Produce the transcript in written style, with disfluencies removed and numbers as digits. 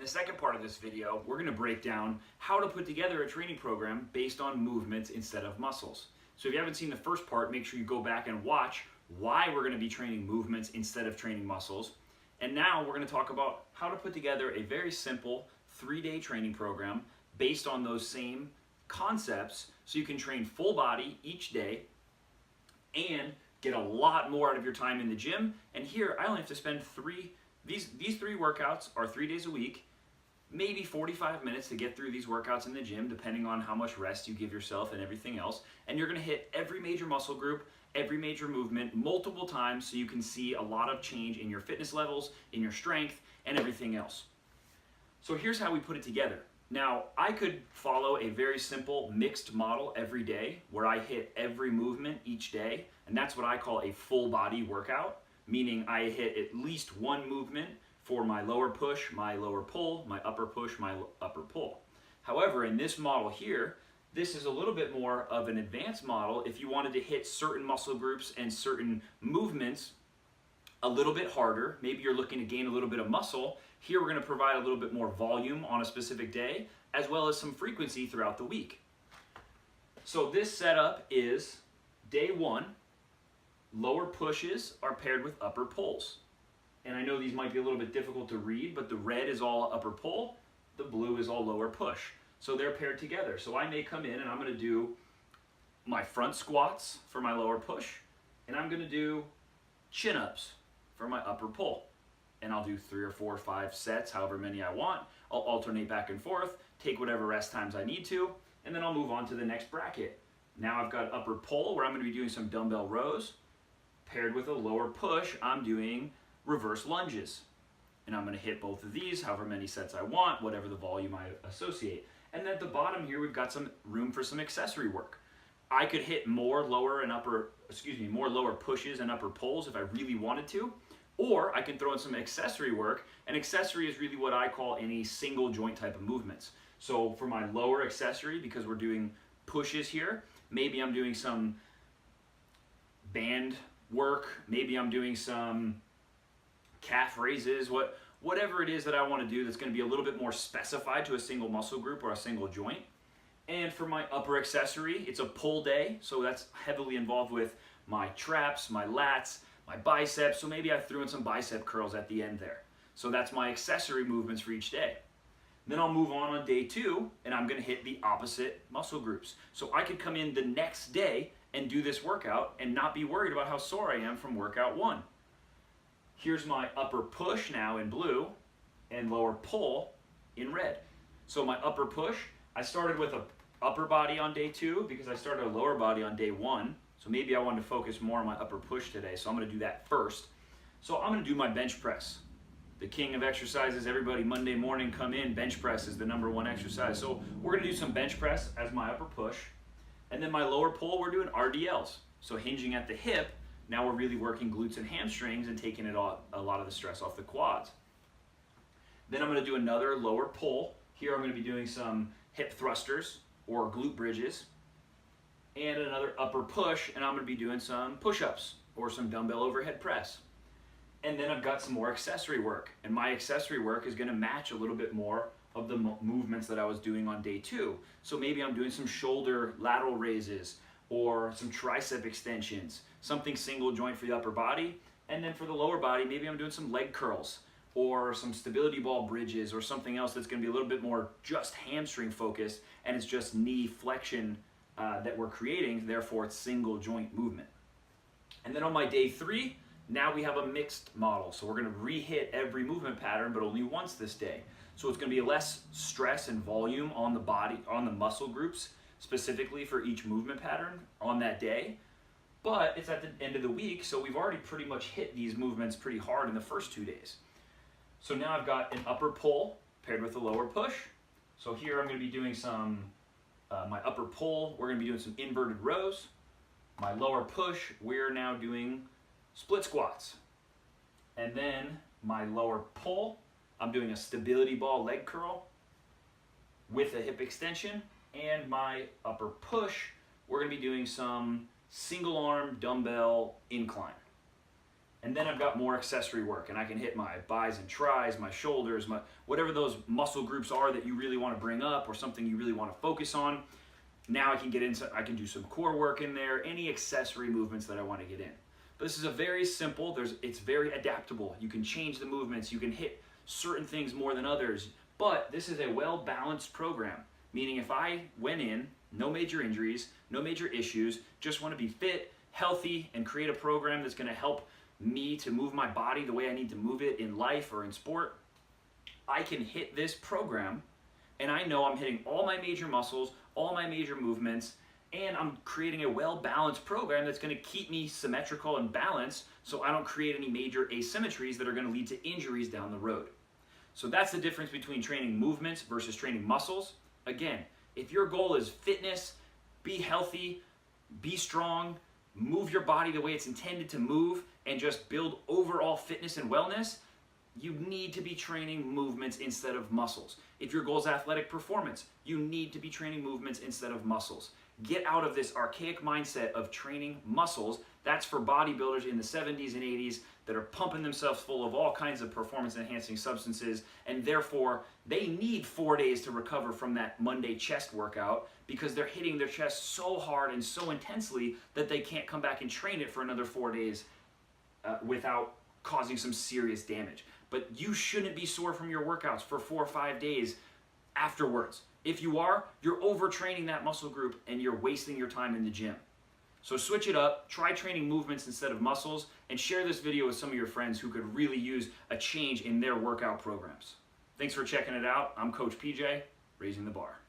the second part of this video, we're going to break down how to put together a training program based on movements instead of muscles. So if you haven't seen the first part, make sure you go back and watch why we're going to be training movements instead of training muscles. And now we're going to talk about how to put together a very simple 3-day training program based on those same concepts so you can train full body each day and get a lot more out of your time in the gym. And here I only have to spend these 3 workouts are 3 days a week, maybe 45 minutes to get through these workouts in the gym, depending on how much rest you give yourself and everything else. And you're gonna hit every major muscle group, every major movement multiple times so you can see a lot of change in your fitness levels, in your strength, and everything else. So here's how we put it together. Now, I could follow a very simple mixed model every day where I hit every movement each day, and that's what I call a full body workout, meaning I hit at least one movement for my lower push, my lower pull, my upper push, my upper pull. However, in this model here, this is a little bit more of an advanced model if you wanted to hit certain muscle groups and certain movements a little bit harder. Maybe you're looking to gain a little bit of muscle. Here we're going to provide a little bit more volume on a specific day, as well as some frequency throughout the week. So this setup is day 1. Lower pushes are paired with upper pulls. And I know these might be a little bit difficult to read, but the red is all upper pull, the blue is all lower push. So they're paired together. So I may come in and I'm going to do my front squats for my lower push, and I'm going to do chin-ups for my upper pull. And I'll do 3 or 4 or 5 sets, however many I want. I'll alternate back and forth, take whatever rest times I need to, and then I'll move on to the next bracket. Now I've got upper pull where I'm going to be doing some dumbbell rows. Paired with a lower push, I'm doing reverse lunges. And I'm going to hit both of these, however many sets I want, whatever the volume I associate. And at the bottom here, we've got some room for some accessory work. I could hit more lower pushes and upper pulls if I really wanted to, or I can throw in some accessory work. And accessory is really what I call any single joint type of movements. So for my lower accessory, because we're doing pushes here, maybe I'm doing some band work, maybe I'm doing some calf raises, whatever it is that I want to do that's going to be a little bit more specified to a single muscle group or a single joint. And for my upper accessory, it's a pull day, so that's heavily involved with my traps, my lats, my biceps, so maybe I threw in some bicep curls at the end there. So that's my accessory movements for each day. Then I'll move on day 2, and I'm going to hit the opposite muscle groups. So I could come in the next day and do this workout and not be worried about how sore I am from workout 1. Here's my upper push now in blue and lower pull in red. So my upper push, I started with a upper body on day 2 because I started a lower body on day 1. So maybe I wanted to focus more on my upper push today, so I'm going to do that first. So I'm going to do my bench press. The king of exercises, everybody Monday morning come in, bench press is the #1 exercise. So we're going to do some bench press as my upper push. And then my lower pull, we're doing RDLs. So hinging at the hip, now we're really working glutes and hamstrings and taking a lot of the stress off the quads. Then I'm going to do another lower pull. Here I'm going to be doing some hip thrusters or glute bridges. And another upper push, and I'm going to be doing some push-ups or some dumbbell overhead press. And then I've got some more accessory work. And my accessory work is going to match a little bit more of the movements that I was doing on day 2. So maybe I'm doing some shoulder lateral raises or some tricep extensions, something single joint for the upper body. And then for the lower body, maybe I'm doing some leg curls or some stability ball bridges or something else that's going to be a little bit more just hamstring focused, and it's just knee flexion that we're creating, therefore it's single joint movement. And then on my day 3, now we have a mixed model. So we're going to re-hit every movement pattern, but only once this day. So it's going to be less stress and volume on the body, on the muscle groups, specifically for each movement pattern on that day. But it's at the end of the week, so we've already pretty much hit these movements pretty hard in the first 2 days. So now I've got an upper pull paired with a lower push. So here I'm going to be doing some, my upper pull, we're going to be doing some inverted rows. My lower push, we're now doing split squats. And then my lower pull, I'm doing a stability ball leg curl with a hip extension. And my upper push, we're going to be doing some single arm dumbbell incline. And then I've got more accessory work, and I can hit my bis and tris, my shoulders, whatever those muscle groups are that you really want to bring up or something you really want to focus on. Now I can do some core work in there, any accessory movements that I want to get in. But this is a very simple, it's very adaptable. You can change the movements, you can hit certain things more than others, but this is a well-balanced program, meaning if I went in, no major injuries, no major issues, just want to be fit, healthy, and create a program that's going to help me to move my body the way I need to move it in life or in sport, I can hit this program and I know I'm hitting all my major muscles, all my major movements, and I'm creating a well-balanced program that's going to keep me symmetrical and balanced so I don't create any major asymmetries that are going to lead to injuries down the road. So that's the difference between training movements versus training muscles. Again, if your goal is fitness, be healthy, be strong, move your body the way it's intended to move, and just build overall fitness and wellness, you need to be training movements instead of muscles. If your goal is athletic performance, you need to be training movements instead of muscles. Get out of this archaic mindset of training muscles. That's for bodybuilders in the 70s and 80s that are pumping themselves full of all kinds of performance-enhancing substances, and therefore they need 4 days to recover from that Monday chest workout because they're hitting their chest so hard and so intensely that they can't come back and train it for another 4 days without causing some serious damage. But you shouldn't be sore from your workouts for 4 or 5 days afterwards. If you are, you're overtraining that muscle group and you're wasting your time in the gym. So switch it up, try training movements instead of muscles, and share this video with some of your friends who could really use a change in their workout programs. Thanks for checking it out. I'm Coach PJ, raising the bar.